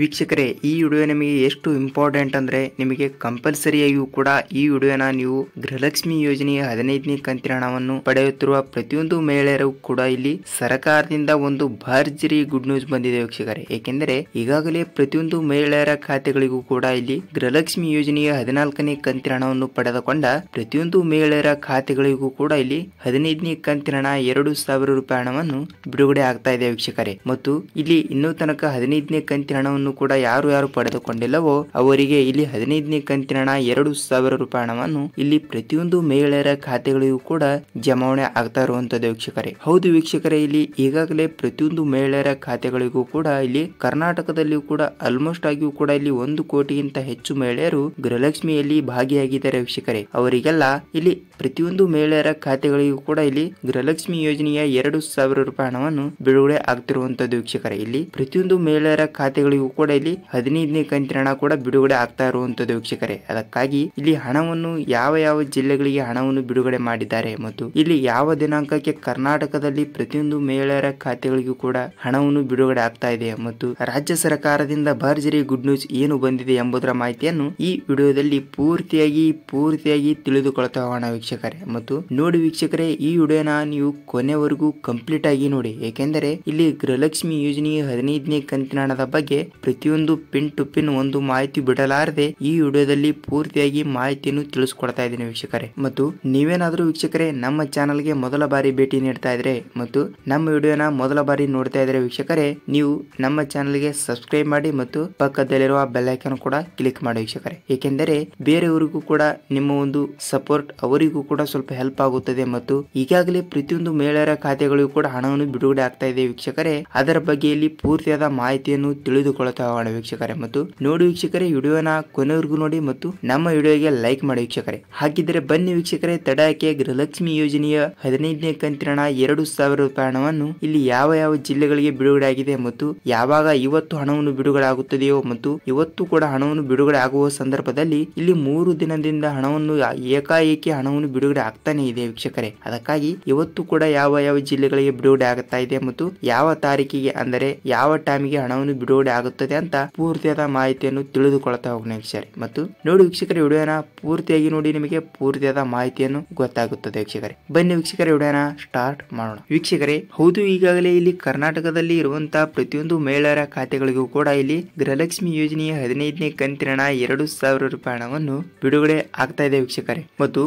ವೀಕ್ಷಕರೇ, ಈ ವಿಡಿಯೋ ನಿಮಗೆ ಎಷ್ಟು ಇಂಪಾರ್ಟೆಂಟ್ ಅಂದರೆ ನಿಮಗೆ ಕಂಪಲ್ಸರಿಯಾಗಿಯೂ ಕೂಡ ಈ ವಿಡಿಯೋನ ನೀವು ಗೃಹಲಕ್ಷ್ಮಿ ಯೋಜನೆಯ 15ನೇ ಕಂತಿನ ಹಣವನ್ನು ಪಡೆಯುತ್ತಿರುವ ಪ್ರತಿಯೊಂದು ಮಹಿಳೆಯರು ಕೂಡ ಇಲ್ಲಿ ಸರ್ಕಾರದಿಂದ ಒಂದು ಭರ್ಜರಿ ಗುಡ್ ನ್ಯೂಸ್ ಬಂದಿದೆ ವೀಕ್ಷಕರೇ. ಏಕೆಂದರೆ ಈಗಾಗಲೇ ಪ್ರತಿಯೊಂದು ಮಹಿಳೆಯರ ಖಾತೆಗಳಿಗೂ ಕೂಡ ಇಲ್ಲಿ ಗೃಹಲಕ್ಷ್ಮಿ ಯೋಜನೆಯ 14ನೇ ಕಂತಿನ ಹಣವನ್ನು ಪಡೆದುಕೊಂಡ ಪ್ರತಿಯೊಂದು ಮಹಿಳೆಯರ ಖಾತೆಗಳಿಗೂ ಕೂಡ ಇಲ್ಲಿ 15ನೇ ಕಂತಿನ ಹಣ 2,000 ರೂಪಾಯಿ ಹಣವನ್ನು ಬಿಡುಗಡೆ ಆಗ್ತಾ ಇದೆ ವೀಕ್ಷಕರೇ. ಮತ್ತು ಇಲ್ಲಿ ಇನ್ನೂ ತನಕ 15ನೇ ಕಂತಿನ ಹಣವನ್ನು ಕೂಡ ಯಾರು ಪಡೆದುಕೊಂಡಿಲ್ಲವೋ ಅವರಿಗೆ ಇಲ್ಲಿ 15ನೇ ಕಂತಿನ ಹಣ 2,000 ರೂಪಾಯಿ ಹಣವನ್ನು ಇಲ್ಲಿ ಪ್ರತಿಯೊಂದು ಮಹಿಳೆಯರ ಖಾತೆಗಳಿಗೂ ಕೂಡ ಜಮಾವಣೆ ಆಗ್ತಾ ಇರುವಂತದ್ದು ವೀಕ್ಷಕರೇ. ಹೌದು ವೀಕ್ಷಕರೇ, ಇಲ್ಲಿ ಈಗಾಗಲೇ ಪ್ರತಿಯೊಂದು ಮಹಿಳೆಯರ ಖಾತೆಗಳಿಗೂ ಕೂಡ ಇಲ್ಲಿ ಕರ್ನಾಟಕದಲ್ಲಿಯೂ ಕೂಡ ಆಲ್ಮೋಸ್ಟ್ ಆಗಿಯೂ ಕೂಡ ಇಲ್ಲಿ 1 ಕೋಟಿಗಿಂತ ಹೆಚ್ಚು ಮಹಿಳೆಯರು ಗೃಹಲಕ್ಷ್ಮಿಯಲ್ಲಿ ಭಾಗಿಯಾಗಿದ್ದಾರೆ ವೀಕ್ಷಕರೇ. ಅವರಿಗೆಲ್ಲ ಇಲ್ಲಿ ಪ್ರತಿಯೊಂದು ಮಹಿಳೆಯರ ಖಾತೆಗಳಿಗೂ ಕೂಡ ಇಲ್ಲಿ ಗೃಹಲಕ್ಷ್ಮಿ ಯೋಜನೆಯ 2,000 ರೂಪಾಯಿ ಹಣವನ್ನು ಬಿಡುಗಡೆ ಆಗ್ತಿರುವಂತದ್ದು ವೀಕ್ಷಕರೇ. ಇಲ್ಲಿ ಪ್ರತಿಯೊಂದು ಮಹಿಳೆಯರ ಖಾತೆಗಳಿಗೂ ಕೂಡ ಇಲ್ಲಿ 15ನೇ ಕಂತಿನ ಹಣ ಕೂಡ ಬಿಡುಗಡೆ ಆಗ್ತಾ ಇರುವಂತದ್ದು ವೀಕ್ಷಕರೇ. ಅದಕ್ಕಾಗಿ ಇಲ್ಲಿ ಹಣವನ್ನು ಯಾವ ಜಿಲ್ಲೆಗಳಿಗೆ ಹಣವನ್ನು ಬಿಡುಗಡೆ ಮಾಡಿದ್ದಾರೆ ಮತ್ತು ಇಲ್ಲಿ ಯಾವ ದಿನಾಂಕಕ್ಕೆ ಕರ್ನಾಟಕದಲ್ಲಿ ಪ್ರತಿಯೊಂದು ಮಹಿಳೆಯರ ಖಾತೆಗಳಿಗೂ ಕೂಡ ಹಣವನ್ನು ಬಿಡುಗಡೆ ಆಗ್ತಾ ಇದೆ ಮತ್ತು ರಾಜ್ಯ ಸರ್ಕಾರದಿಂದ ಭರ್ಜರಿ ಗುಡ್ ನ್ಯೂಸ್ ಏನು ಬಂದಿದೆ ಎಂಬುದರ ಮಾಹಿತಿಯನ್ನು ಈ ವಿಡಿಯೋದಲ್ಲಿ ಪೂರ್ತಿಯಾಗಿ ತಿಳಿದುಕೊಳ್ತಾ ಹೋಗೋಣ ವೀಕ್ಷಕರೇ. ಮತ್ತು ನೋಡಿ ವೀಕ್ಷಕರೇ, ಈ ವಿಡಿಯೋನ ನೀವು ಕೊನೆವರೆಗೂ ಕಂಪ್ಲೀಟ್ ಆಗಿ ನೋಡಿ. ಏಕೆಂದರೆ ಇಲ್ಲಿ ಗೃಹಲಕ್ಷ್ಮಿ ಯೋಜನೆಯ 15ನೇ ಕಂತಿನ ಹಣದ ಬಗ್ಗೆ ಪ್ರತಿಯೊಂದು ಪಿನ್ ಟು ಪಿನ್ ಒಂದು ಮಾಹಿತಿ ಬಿಡಲಾರದೆ ಈ ವಿಡಿಯೋದಲ್ಲಿ ಪೂರ್ತಿಯಾಗಿ ಮಾಹಿತಿಯನ್ನು ತಿಳಿಸ್ಕೊಡ್ತಾ ಇದ್ದೀನಿ ವೀಕ್ಷಕರೇ. ಮತ್ತು ನೀವೇನಾದ್ರೂ ವೀಕ್ಷಕರೇ ನಮ್ಮ ಚಾನಲ್ಗೆ ಮೊದಲ ಬಾರಿ ಭೇಟಿ ನೀಡ್ತಾ ಇದ್ರೆ ಮತ್ತು ನಮ್ಮ ವಿಡಿಯೋನ ಮೊದಲ ಬಾರಿ ನೋಡ್ತಾ ಇದ್ರೆ ವೀಕ್ಷಕರೇ, ನೀವು ನಮ್ಮ ಚಾನಲ್ಗೆ ಸಬ್ಸ್ಕ್ರೈಬ್ ಮಾಡಿ ಮತ್ತು ಪಕ್ಕದಲ್ಲಿರುವ ಬೆಲ್ ಐಕಾನ್ ಕೂಡ ಕ್ಲಿಕ್ ಮಾಡಿ ವೀಕ್ಷಕರೇ. ಏಕೆಂದರೆ ಬೇರೆಯವರಿಗೂ ಕೂಡ ನಿಮ್ಮ ಒಂದು ಸಪೋರ್ಟ್ ಅವರಿಗೂ ಕೂಡ ಸ್ವಲ್ಪ ಹೆಲ್ಪ್ ಆಗುತ್ತದೆ ಮತ್ತು ಈಗಾಗಲೇ ಪ್ರತಿಯೊಂದು ಮಹಿಳೆಯರ ಖಾತೆಗಳಿಗೂ ಕೂಡ ಹಣವನ್ನು ಬಿಡುಗಡೆ ಆಗ್ತಾ ಇದೆ ವೀಕ್ಷಕರೇ. ಅದರ ಬಗ್ಗೆ ಇಲ್ಲಿ ಪೂರ್ತಿಯಾದ ಮಾಹಿತಿಯನ್ನು ತಿಳಿದುಕೊಳ್ಳುತ್ತಾ ಹೋಗೋಣ ವೀಕ್ಷಕರೇ. ಮತ್ತು ನೋಡಿ ವೀಕ್ಷಕರೇ, ವಿಡಿಯೋನ ಕೊನೆವರೆಗೂ ನೋಡಿ ಮತ್ತು ನಮ್ಮ ವಿಡಿಯೋಗೆ ಲೈಕ್ ಮಾಡಿ ವೀಕ್ಷಕರೇ. ಹಾಗಿದ್ರೆ ಬನ್ನಿ ವೀಕ್ಷಕರೇ, ತಡಕ್ಕೆ ಗೃಹಲಕ್ಷ್ಮಿ ಯೋಜನೆಯ 15ನೇ ಕಂತಿನ ಹಣ 2,000 ರೂಪಾಯಿ ಹಣವನ್ನು ಇಲ್ಲಿ ಯಾವ ಜಿಲ್ಲೆಗಳಿಗೆ ಬಿಡುಗಡೆ ಆಗಿದೆ ಮತ್ತು ಯಾವಾಗ ಇವತ್ತು ಹಣವನ್ನು ಬಿಡುಗಡೆ ಆಗುತ್ತದೆಯೋ ಮತ್ತು ಇವತ್ತು ಕೂಡ ಹಣವನ್ನು ಬಿಡುಗಡೆ ಆಗುವ ಸಂದರ್ಭದಲ್ಲಿ ಇಲ್ಲಿ 3 ದಿನದಿಂದ ಹಣವನ್ನು ಏಕಾಏಕಿ ಹಣವನ್ನು ಬಿಡುಗಡೆ ಆಗ್ತಾನೆ ಇದೆ ವೀಕ್ಷಕರೇ. ಅದಕ್ಕಾಗಿ ಇವತ್ತು ಕೂಡ ಯಾವ ಜಿಲ್ಲೆಗಳಿಗೆ ಬಿಡುಗಡೆ ಆಗುತ್ತಾ ಇದೆ ಮತ್ತು ಯಾವ ತಾರೀಕಿಗೆ ಅಂದರೆ ಯಾವ ಟೈಮಿಗೆ ಹಣವನ್ನು ಬಿಡುಗಡೆ ಆಗುತ್ತದೆ ಅಂತ ಪೂರ್ತಿಯಾದ ಮಾಹಿತಿಯನ್ನು ತಿಳಿದುಕೊಳ್ತಾ ಹೋಗೋಣ ವೀಕ್ಷಕರೇ. ಮತ್ತು ನೋಡಿ ವೀಕ್ಷಕರೇ, ವಿಡಿಯೋನ ಪೂರ್ತಿಯಾಗಿ ನೋಡಿ, ನಿಮಗೆ ಪೂರ್ತಿಯಾದ ಮಾಹಿತಿಯನ್ನು ಗೊತ್ತಾಗುತ್ತದೆ ವೀಕ್ಷಕರೇ. ಬನ್ನಿ ವೀಕ್ಷಕರೇ, ವಿಡಿಯೋನ ಸ್ಟಾರ್ಟ್ ಮಾಡೋಣ ವೀಕ್ಷಕರೇ. ಹೌದು, ಈಗಾಗಲೇ ಇಲ್ಲಿ ಕರ್ನಾಟಕದಲ್ಲಿ ಇರುವಂತಹ ಪ್ರತಿಯೊಂದು ಮಹಿಳೆಯರ ಖಾತೆಗಳಿಗೂ ಕೂಡ ಇಲ್ಲಿ ಗೃಹಲಕ್ಷ್ಮಿ ಯೋಜನೆಯ 15ನೇ ಕಂತಿನ ಹಣ 2,000 ರೂಪಾಯಿ ಹಣವನ್ನು ಬಿಡುಗಡೆ ಆಗ್ತಾ ಇದೆ ವೀಕ್ಷಕರೇ. ಮತ್ತು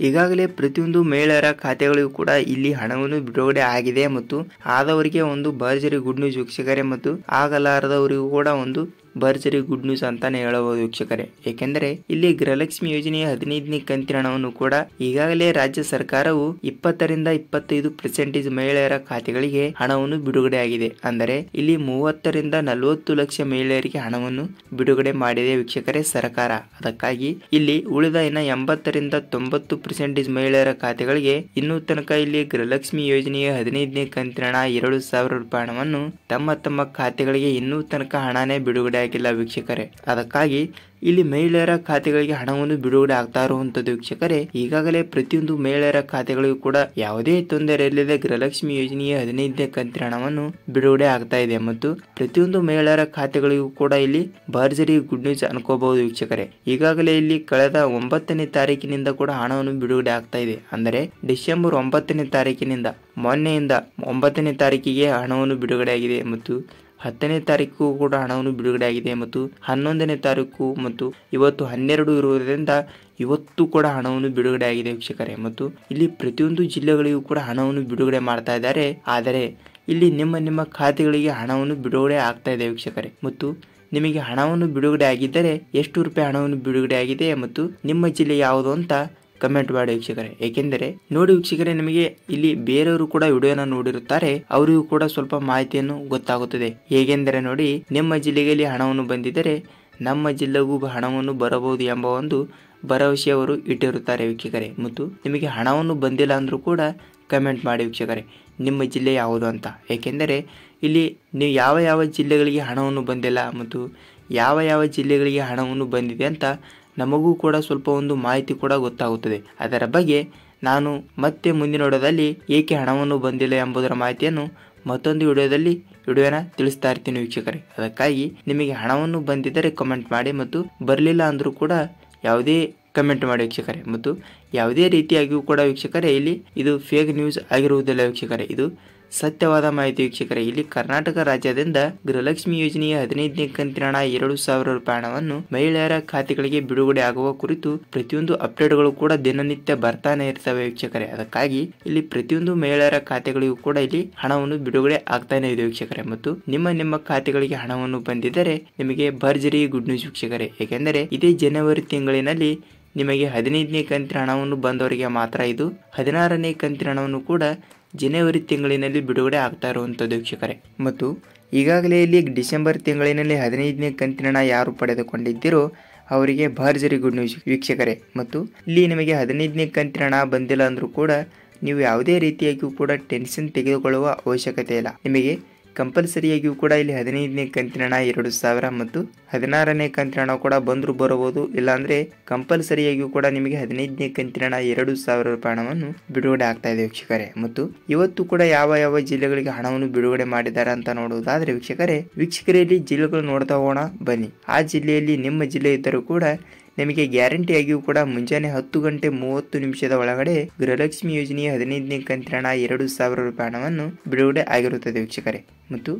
ಈಗಾಗಲೇ ಪ್ರತಿಯೊಂದು ಮಹಿಳೆಯರ ಖಾತೆಗಳಿಗೂ ಕೂಡ ಇಲ್ಲಿ ಹಣವನ್ನು ಬಿಡುಗಡೆ ಆಗಿದೆ ಮತ್ತು ಆದವರಿಗೆ ಒಂದು ಭರ್ಜರಿ ಗುಡ್ ನ್ಯೂಸ್ ವೀಕ್ಷಕರೇ ಮತ್ತು ಆಗಲಾರದವರಿಗೂ ಕೂಡ ಒಂದು ಭರ್ಜರಿ ಗುಡ್ ನ್ಯೂಸ್ ಅಂತಾನೆ ಹೇಳಬಹುದು ವೀಕ್ಷಕರೇ. ಏಕೆಂದರೆ ಇಲ್ಲಿ ಗೃಹಲಕ್ಷ್ಮಿ ಯೋಜನೆಯ 15ನೇ ಕಂತಿನ ಹಣವನ್ನು ಕೂಡ ಈಗಾಗಲೇ ರಾಜ್ಯ ಸರ್ಕಾರವು 20ರಿಂದ 25% ಮಹಿಳೆಯರ ಖಾತೆಗಳಿಗೆ ಹಣವನ್ನು ಬಿಡುಗಡೆ ಆಗಿದೆ. ಅಂದರೆ ಇಲ್ಲಿ 30ರಿಂದ 40 ಲಕ್ಷ ಮಹಿಳೆಯರಿಗೆ ಹಣವನ್ನು ಬಿಡುಗಡೆ ಮಾಡಿದೆ ವೀಕ್ಷಕರೇ ಸರ್ಕಾರ. ಅದಕ್ಕಾಗಿ ಇಲ್ಲಿ ಉಳಿದ ಇನ್ನ 80ರಿಂದ 90% ಮಹಿಳೆಯರ ಖಾತೆಗಳಿಗೆ ಇನ್ನೂ ತನಕ ಇಲ್ಲಿ ಗೃಹಲಕ್ಷ್ಮಿ ಯೋಜನೆಯ 15ನೇ ಕಂತಿನ ಹಣ 2,000 ರೂಪಾಯಿ ಹಣವನ್ನು ತಮ್ಮ ಖಾತೆಗಳಿಗೆ ಇನ್ನೂ ತನಕ ಹಣನೇ ಬಿಡುಗಡೆ ಆಗಿಲ್ಲ ವೀಕ್ಷಕರೇ. ಅದಕ್ಕಾಗಿ ಇಲ್ಲಿ ಮಹಿಳೆಯರ ಖಾತೆಗಳಿಗೆ ಹಣವನ್ನು ಬಿಡುಗಡೆ ಆಗ್ತಾ ಇರುವಂತದ್ದು ವೀಕ್ಷಕರೇ. ಈಗಾಗಲೇ ಪ್ರತಿಯೊಂದು ಮಹಿಳೆಯರ ಖಾತೆಗಳಿಗೂ ಕೂಡ ಯಾವುದೇ ತೊಂದರೆ ಇಲ್ಲದೆ ಗೃಹಲಕ್ಷ್ಮಿ ಯೋಜನೆಯ 15ನೇ ಕಂತಿನ ಹಣವನ್ನು ಬಿಡುಗಡೆ ಆಗ್ತಾ ಇದೆ ಮತ್ತು ಪ್ರತಿಯೊಂದು ಮಹಿಳೆಯರ ಖಾತೆಗಳಿಗೂ ಕೂಡ ಇಲ್ಲಿ ಭರ್ಜರಿ ಗುಡ್ ನ್ಯೂಸ್ ಅನ್ಕೋಬಹುದು ವೀಕ್ಷಕರೇ. ಈಗಾಗಲೇ ಇಲ್ಲಿ ಕಳೆದ 9ನೇ ತಾರೀಕಿನಿಂದ ಕೂಡ ಹಣವನ್ನು ಬಿಡುಗಡೆ ಆಗ್ತಾ ಇದೆ. ಅಂದರೆ ಡಿಸೆಂಬರ್ 9ನೇ ತಾರೀಕಿನಿಂದ ಮೊನ್ನೆಯಿಂದ 9ನೇ ತಾರೀಕಿಗೆ ಹಣವನ್ನು ಬಿಡುಗಡೆ ಆಗಿದೆ ಮತ್ತು 10ನೇ ತಾರೀಕು ಕೂಡ ಹಣವನ್ನು ಬಿಡುಗಡೆ ಆಗಿದೆ ಮತ್ತು 11ನೇ ತಾರೀಕು ಮತ್ತು ಇವತ್ತು 12 ಇರುವುದರಿಂದ ಇವತ್ತು ಕೂಡ ಹಣವನ್ನು ಬಿಡುಗಡೆ ಆಗಿದೆ ವೀಕ್ಷಕರೇ. ಮತ್ತು ಇಲ್ಲಿ ಪ್ರತಿಯೊಂದು ಜಿಲ್ಲೆಗಳಿಗೂ ಕೂಡ ಹಣವನ್ನು ಬಿಡುಗಡೆ ಮಾಡ್ತಾ ಇದ್ದಾರೆ. ಆದರೆ ಇಲ್ಲಿ ನಿಮ್ಮ ಖಾತೆಗಳಿಗೆ ಹಣವನ್ನು ಬಿಡುಗಡೆ ಆಗ್ತಾ ಇದೆ ವೀಕ್ಷಕರೇ. ಮತ್ತು ನಿಮಗೆ ಹಣವನ್ನು ಬಿಡುಗಡೆ ಆಗಿದ್ದರೆ ಎಷ್ಟು ರೂಪಾಯಿ ಹಣವನ್ನು ಬಿಡುಗಡೆ ಆಗಿದೆ ಮತ್ತು ನಿಮ್ಮ ಜಿಲ್ಲೆ ಯಾವುದು ಅಂತ ಕಮೆಂಟ್ ಮಾಡಿ ವೀಕ್ಷಕರೇ. ಏಕೆಂದರೆ ನೋಡಿ ವೀಕ್ಷಕರೇ, ನಿಮಗೆ ಇಲ್ಲಿ ಬೇರೆಯವರು ಕೂಡ ವಿಡಿಯೋನ ನೋಡಿರುತ್ತಾರೆ, ಅವರಿಗೂ ಕೂಡ ಸ್ವಲ್ಪ ಮಾಹಿತಿಯನ್ನು ಗೊತ್ತಾಗುತ್ತದೆ. ಹೇಗೆಂದರೆ ನೋಡಿ, ನಿಮ್ಮ ಜಿಲ್ಲೆಯಲ್ಲಿ ಹಣವನ್ನು ಬಂದಿದ್ದರೆ ನಮ್ಮ ಜಿಲ್ಲೆಗೂ ಹಣವನ್ನು ಬರಬಹುದು ಎಂಬ ಒಂದು ಭರವಸೆ ಅವರು ಇಟ್ಟಿರುತ್ತಾರೆ ವೀಕ್ಷಕರೇ. ಮತ್ತು ನಿಮಗೆ ಹಣವನ್ನು ಬಂದಿಲ್ಲ ಅಂದ್ರೂ ಕೂಡ ಕಮೆಂಟ್ ಮಾಡಿ ವೀಕ್ಷಕರೇ, ನಿಮ್ಮ ಜಿಲ್ಲೆ ಯಾವುದು ಅಂತ. ಏಕೆಂದರೆ ಇಲ್ಲಿ ನೀವು ಯಾವ ಜಿಲ್ಲೆಗಳಿಗೆ ಹಣವನ್ನು ಬಂದಿಲ್ಲ ಮತ್ತು ಯಾವ ಜಿಲ್ಲೆಗಳಿಗೆ ಹಣವನ್ನು ಬಂದಿದೆ ಅಂತ ನಮಗೂ ಕೂಡ ಸ್ವಲ್ಪ ಒಂದು ಮಾಹಿತಿ ಕೂಡ ಗೊತ್ತಾಗುತ್ತದೆ. ಅದರ ಬಗ್ಗೆ ನಾನು ಮತ್ತೆ ಮುಂದಿನ ವಿಡಿಯೋದಲ್ಲಿ ಏಕೆ ಹಣವನ್ನು ಬಂದಿಲ್ಲ ಎಂಬುದರ ಮಾಹಿತಿಯನ್ನು ಮತ್ತೊಂದು ವಿಡಿಯೋನ ತಿಳಿಸ್ತಾ ಇರ್ತೀನಿ ವೀಕ್ಷಕರೇ. ಅದಕ್ಕಾಗಿ ನಿಮಗೆ ಹಣವನ್ನು ಬಂದಿದ್ದರೆ ಕಮೆಂಟ್ ಮಾಡಿ ಮತ್ತು ಬರಲಿಲ್ಲ ಅಂದರೂ ಕೂಡ ಯಾವುದೇ ಕಮೆಂಟ್ ಮಾಡಿ ವೀಕ್ಷಕರೇ. ಮತ್ತು ಯಾವುದೇ ರೀತಿಯಾಗಿಯೂ ಕೂಡ ವೀಕ್ಷಕರೇ ಇಲ್ಲಿ ಇದು ಫೇಕ್ ನ್ಯೂಸ್ ಆಗಿರುವುದಿಲ್ಲ ವೀಕ್ಷಕರೇ, ಇದು ಸತ್ಯವಾದ ಮಾಹಿತಿ ವೀಕ್ಷಕರೇ. ಇಲ್ಲಿ ಕರ್ನಾಟಕ ರಾಜ್ಯದಿಂದ ಗೃಹಲಕ್ಷ್ಮಿ ಯೋಜನೆಯ 15ನೇ ಕಂತಿನ ಹಣ 2,000 ರೂಪಾಯಿ ಹಣವನ್ನು ಮಹಿಳೆಯರ ಖಾತೆಗಳಿಗೆ ಬಿಡುಗಡೆ ಆಗುವ ಕುರಿತು ಪ್ರತಿಯೊಂದು ಅಪ್ಡೇಟ್ಗಳು ಕೂಡ ದಿನನಿತ್ಯ ಬರ್ತಾನೆ ಇರ್ತವೆ ವೀಕ್ಷಕರೇ. ಅದಕ್ಕಾಗಿ ಇಲ್ಲಿ ಪ್ರತಿಯೊಂದು ಮಹಿಳೆಯರ ಖಾತೆಗಳಿಗೂ ಕೂಡ ಇಲ್ಲಿ ಹಣವನ್ನು ಬಿಡುಗಡೆ ಆಗ್ತಾನೆ ಇದೆ ವೀಕ್ಷಕರೇ. ಮತ್ತು ನಿಮ್ಮ ಖಾತೆಗಳಿಗೆ ಹಣವನ್ನು ಬಂದಿದ್ದರೆ ನಿಮಗೆ ಭರ್ಜರಿ ಗುಡ್ ನ್ಯೂಸ್ ವೀಕ್ಷಕರೇ. ಏಕೆಂದರೆ ಇದೇ ಜನವರಿ ತಿಂಗಳಿನಲ್ಲಿ ನಿಮಗೆ 15ನೇ ಕಂತಿನ ಹಣವನ್ನು ಬಂದವರಿಗೆ ಮಾತ್ರ ಇದು 16ನೇ ಕಂತಿನ ಹಣವನ್ನು ಕೂಡ ಜನವರಿ ತಿಂಗಳಿನಲ್ಲಿ ಬಿಡುಗಡೆ ಆಗ್ತಾ ಇರುವಂಥದ್ದು ವೀಕ್ಷಕರೇ. ಮತ್ತು ಈಗಾಗಲೇ ಇಲ್ಲಿ ಡಿಸೆಂಬರ್ ತಿಂಗಳಿನಲ್ಲಿ 15ನೇ ಕಂತಿನ ಹಣ ಯಾರು ಪಡೆದುಕೊಂಡಿದ್ದೀರೋ ಅವರಿಗೆ ಭರ್ಜರಿ ಗುಡ್ ನ್ಯೂಸ್ ವೀಕ್ಷಕರೇ. ಮತ್ತು ಇಲ್ಲಿ ನಿಮಗೆ 15ನೇ ಕಂತಿನ ಹಣ ಬಂದಿಲ್ಲ ಅಂದರೂ ಕೂಡ ನೀವು ಯಾವುದೇ ರೀತಿಯಾಗಿಯೂ ಕೂಡ ಟೆನ್ಷನ್ ತೆಗೆದುಕೊಳ್ಳುವ ಅವಶ್ಯಕತೆ ಇಲ್ಲ. ನಿಮಗೆ ಕಂಪಲ್ಸರಿಯಾಗಿಯೂ ಕೂಡ ಇಲ್ಲಿ 15ನೇ ಕಂತಿನ ಹಣ 2,000 ಮತ್ತು 16ನೇ ಕಂತಿನ ಹಣ ಕೂಡ ಬಂದರೂ ಬರಬಹುದು, ಇಲ್ಲಾಂದ್ರೆ ಕಂಪಲ್ಸರಿಯಾಗಿಯೂ ಕೂಡ ನಿಮಗೆ 15ನೇ ಕಂತಿನ ಹಣ 2,000 ರೂಪಾಯಿ ಹಣವನ್ನು ಬಿಡುಗಡೆ ಆಗ್ತಾ ಇದೆ ವೀಕ್ಷಕರೇ. ಮತ್ತು ಇವತ್ತು ಕೂಡ ಯಾವ ಜಿಲ್ಲೆಗಳಿಗೆ ಹಣವನ್ನು ಬಿಡುಗಡೆ ಮಾಡಿದ್ದಾರೆ ಅಂತ ನೋಡುವುದಾದ್ರೆ ವೀಕ್ಷಕರೇ ಇಲ್ಲಿ ಜಿಲ್ಲೆಗಳು ನೋಡ್ತಾ ಹೋಗೋಣ ಬನ್ನಿ. ಆ ಜಿಲ್ಲೆಯಲ್ಲಿ ನಿಮ್ಮ ಜಿಲ್ಲೆ ಇದ್ದರೂ ಕೂಡ ನಿಮಗೆ ಗ್ಯಾರಂಟಿಯಾಗಿಯೂ ಕೂಡ ಮುಂಜಾನೆ 10 ಗಂಟೆ 30 ನಿಮಿಷದ ಒಳಗಡೆ ಗೃಹಲಕ್ಷ್ಮಿ ಯೋಜನೆಯ 15ನೇ ಕಂತಿನ ಹಣ 2,000 ರೂಪಾಯಿ ಹಣವನ್ನು ಬಿಡುಗಡೆ ಆಗಿರುತ್ತದೆ ವೀಕ್ಷಕರೇ. ಮತ್ತು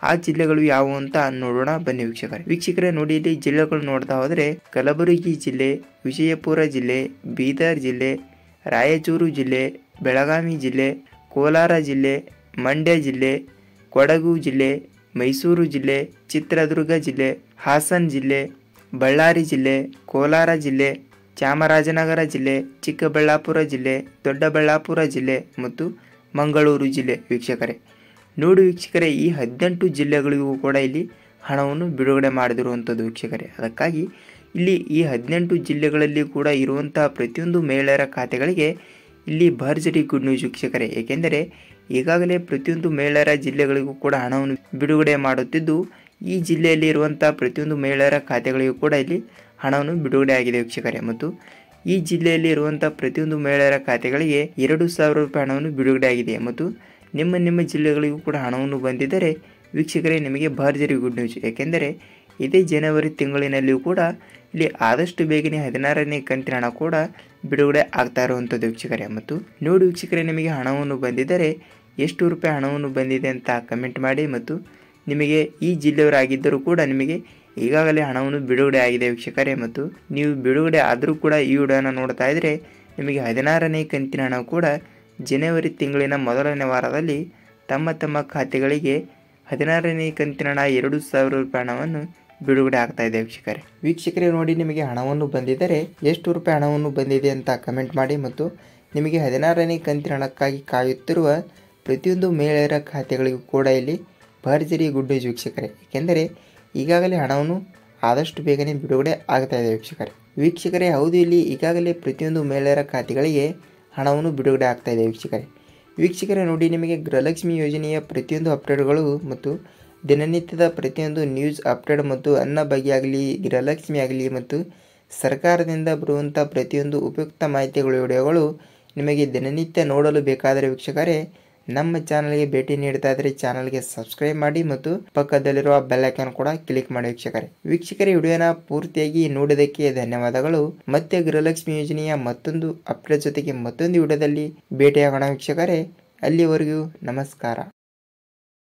ಆ ಜಿಲ್ಲೆಗಳು ಯಾವುವು ಅಂತ ನೋಡೋಣ ಬನ್ನಿ ವೀಕ್ಷಕರೇ. ನೋಡಿ ಇಲ್ಲಿ ಜಿಲ್ಲೆಗಳು ನೋಡ್ತಾ ಹೋದರೆ ಕಲಬುರಗಿ ಜಿಲ್ಲೆ, ವಿಜಯಪುರ ಜಿಲ್ಲೆ, ಬೀದರ್ ಜಿಲ್ಲೆ, ರಾಯಚೂರು ಜಿಲ್ಲೆ, ಬೆಳಗಾವಿ ಜಿಲ್ಲೆ, ಕೋಲಾರ ಜಿಲ್ಲೆ, ಮಂಡ್ಯ ಜಿಲ್ಲೆ, ಕೊಡಗು ಜಿಲ್ಲೆ, ಮೈಸೂರು ಜಿಲ್ಲೆ, ಚಿತ್ರದುರ್ಗ ಜಿಲ್ಲೆ, ಹಾಸನ ಜಿಲ್ಲೆ, ಬಳ್ಳಾರಿ ಜಿಲ್ಲೆ, ಕೋಲಾರ ಜಿಲ್ಲೆ, ಚಾಮರಾಜನಗರ ಜಿಲ್ಲೆ, ಚಿಕ್ಕಬಳ್ಳಾಪುರ ಜಿಲ್ಲೆ, ದೊಡ್ಡಬಳ್ಳಾಪುರ ಜಿಲ್ಲೆ ಮತ್ತು ಮಂಗಳೂರು ಜಿಲ್ಲೆ ವೀಕ್ಷಕರೇ. ನೋಡಿ ವೀಕ್ಷಕರೇ, ಈ 18 ಜಿಲ್ಲೆಗಳಿಗೂ ಕೂಡ ಇಲ್ಲಿ ಹಣವನ್ನು ಬಿಡುಗಡೆ ಮಾಡಿದಿರುವಂಥದ್ದು ವೀಕ್ಷಕರೇ. ಅದಕ್ಕಾಗಿ ಇಲ್ಲಿ ಈ 18 ಜಿಲ್ಲೆಗಳಲ್ಲಿ ಕೂಡ ಇರುವಂತಹ ಪ್ರತಿಯೊಂದು ಮಹಿಳೆಯರ ಖಾತೆಗಳಿಗೆ ಇಲ್ಲಿ ಭರ್ಜರಿ ಗುಡ್ ನ್ಯೂಸ್ ವೀಕ್ಷಕರೇ. ಏಕೆಂದರೆ ಈಗಾಗಲೇ ಪ್ರತಿಯೊಂದು ಮಹಿಳೆಯರ ಜಿಲ್ಲೆಗಳಿಗೂ ಕೂಡ ಹಣವನ್ನು ಬಿಡುಗಡೆ ಮಾಡುತ್ತಿದ್ದು ಈ ಜಿಲ್ಲೆಯಲ್ಲಿ ಇರುವಂತಹ ಪ್ರತಿಯೊಂದು ಮಹಿಳೆಯರ ಖಾತೆಗಳಿಗೂ ಕೂಡ ಇಲ್ಲಿ ಹಣವನ್ನು ಬಿಡುಗಡೆ ಆಗಿದೆ ವೀಕ್ಷಕರೇ. ಮತ್ತು ಈ ಜಿಲ್ಲೆಯಲ್ಲಿ ಇರುವಂತಹ ಪ್ರತಿಯೊಂದು ಮಹಿಳೆಯರ ಖಾತೆಗಳಿಗೆ 2,000 ರೂಪಾಯಿ ಹಣವನ್ನು ಬಿಡುಗಡೆ ಆಗಿದೆ. ಮತ್ತು ನಿಮ್ಮ ಜಿಲ್ಲೆಗಳಿಗೂ ಕೂಡ ಹಣವನ್ನು ಬಂದಿದ್ದರೆ ವೀಕ್ಷಕರೇ ನಿಮಗೆ ಭರ್ಜರಿ ಗುಡ್ ನ್ಯೂಸ್. ಏಕೆಂದರೆ ಇದೇ ಜನವರಿ ತಿಂಗಳಿನಲ್ಲಿಯೂ ಕೂಡ ಇಲ್ಲಿ ಆದಷ್ಟು ಬೇಗನೆ 16ನೇ ಕಂತಿನ ಹಣ ಕೂಡ ಬಿಡುಗಡೆ ಆಗ್ತಾ ಇರುವಂಥದ್ದು ವೀಕ್ಷಕರೇ. ಮತ್ತು ನೋಡಿ ವೀಕ್ಷಕರೇ, ನಿಮಗೆ ಹಣವನ್ನು ಬಂದಿದ್ದರೆ ಎಷ್ಟು ರೂಪಾಯಿ ಹಣವನ್ನು ಬಂದಿದೆ ಅಂತ ಕಮೆಂಟ್ ಮಾಡಿ. ಮತ್ತು ನಿಮಗೆ ಈ ಜಿಲ್ಲೆಯವರಾಗಿದ್ದರೂ ಕೂಡ ನಿಮಗೆ ಈಗಾಗಲೇ ಹಣವನ್ನು ಬಿಡುಗಡೆ ಆಗಿದೆ ವೀಕ್ಷಕರೇ. ಮತ್ತು ನೀವು ಬಿಡುಗಡೆ ಆದರೂ ಕೂಡ ಈ ವಿಡಿಯೋನ ನೋಡ್ತಾ ಇದ್ದರೆ ನಿಮಗೆ 16ನೇ ಕಂತಿನ ಹಣ ಕೂಡ ಜನವರಿ ತಿಂಗಳಿನ ಮೊದಲನೇ ವಾರದಲ್ಲಿ ತಮ್ಮ ಖಾತೆಗಳಿಗೆ 16ನೇ ಕಂತಿನ ಹಣ 2,000 ರೂಪಾಯಿ ಹಣವನ್ನು ಬಿಡುಗಡೆ ಆಗ್ತಾ ಇದೆ ವೀಕ್ಷಕರೇ. ನೋಡಿ, ನಿಮಗೆ ಹಣವನ್ನು ಬಂದಿದ್ದರೆ ಎಷ್ಟು ರೂಪಾಯಿ ಹಣವನ್ನು ಬಂದಿದೆ ಅಂತ ಕಮೆಂಟ್ ಮಾಡಿ. ಮತ್ತು ನಿಮಗೆ 16ನೇ ಕಂತಿನ ಹಣಕ್ಕಾಗಿ ಕಾಯುತ್ತಿರುವ ಪ್ರತಿಯೊಂದು ಮಹಿಳೆಯರ ಖಾತೆಗಳಿಗೂ ಕೂಡ ಇಲ್ಲಿ ಭರ್ಜರಿ ಗುಡ್ ನ್ಯೂಸ್ ವೀಕ್ಷಕರೇ. ಏಕೆಂದರೆ ಈಗಾಗಲೇ ಹಣವನ್ನು ಆದಷ್ಟು ಬೇಗನೆ ಬಿಡುಗಡೆ ಆಗ್ತಾ ಇದೆ ವೀಕ್ಷಕರೇ. ಹೌದು, ಇಲ್ಲಿ ಈಗಾಗಲೇ ಪ್ರತಿಯೊಂದು ಮಹಿಳೆಯರ ಖಾತೆಗಳಿಗೆ ಹಣವನ್ನು ಬಿಡುಗಡೆ ಆಗ್ತಾ ಇದೆ ವೀಕ್ಷಕರೇ. ನೋಡಿ, ನಿಮಗೆ ಗೃಹಲಕ್ಷ್ಮಿ ಯೋಜನೆಯ ಪ್ರತಿಯೊಂದು ಅಪ್ಡೇಟ್ಗಳು ಮತ್ತು ದಿನನಿತ್ಯದ ಪ್ರತಿಯೊಂದು ನ್ಯೂಸ್ ಅಪ್ಡೇಟ್ ಮತ್ತು ಅನ್ನ ಬಗ್ಗೆ ಆಗಲಿ, ಗೃಹಲಕ್ಷ್ಮಿ ಆಗಲಿ ಮತ್ತು ಸರ್ಕಾರದಿಂದ ಬರುವಂಥ ಪ್ರತಿಯೊಂದು ಉಪಯುಕ್ತ ಮಾಹಿತಿಗಳು ವಿಡಿಯೋಗಳು ನಿಮಗೆ ದಿನನಿತ್ಯ ನೋಡಲು ಬೇಕಾದರೆ ವೀಕ್ಷಕರೇ ನಮ್ಮ ಚಾನಲ್ಗೆ ಭೇಟಿ ನೀಡ್ತಾ ಇದ್ದರೆ ಚಾನಲ್ಗೆ ಸಬ್ಸ್ಕ್ರೈಬ್ ಮಾಡಿ ಮತ್ತು ಪಕ್ಕದಲ್ಲಿರುವ ಬೆಲ್ ಐಕಾನ್ ಕೂಡ ಕ್ಲಿಕ್ ಮಾಡಿ ವೀಕ್ಷಕರೇ. ವಿಡಿಯೋನ ಪೂರ್ತಿಯಾಗಿ ನೋಡಿದ್ದಕ್ಕೆ ಧನ್ಯವಾದಗಳು. ಮತ್ತೆ ಗೃಹಲಕ್ಷ್ಮಿ ಯೋಜನೆಯ ಮತ್ತೊಂದು ಅಪ್ಡೇಟ್ ಜೊತೆಗೆ ಮತ್ತೊಂದು ವಿಡಿಯೋದಲ್ಲಿ ಭೇಟಿಯಾಗೋಣ ವೀಕ್ಷಕರೇ. ಅಲ್ಲಿವರೆಗೂ ನಮಸ್ಕಾರ.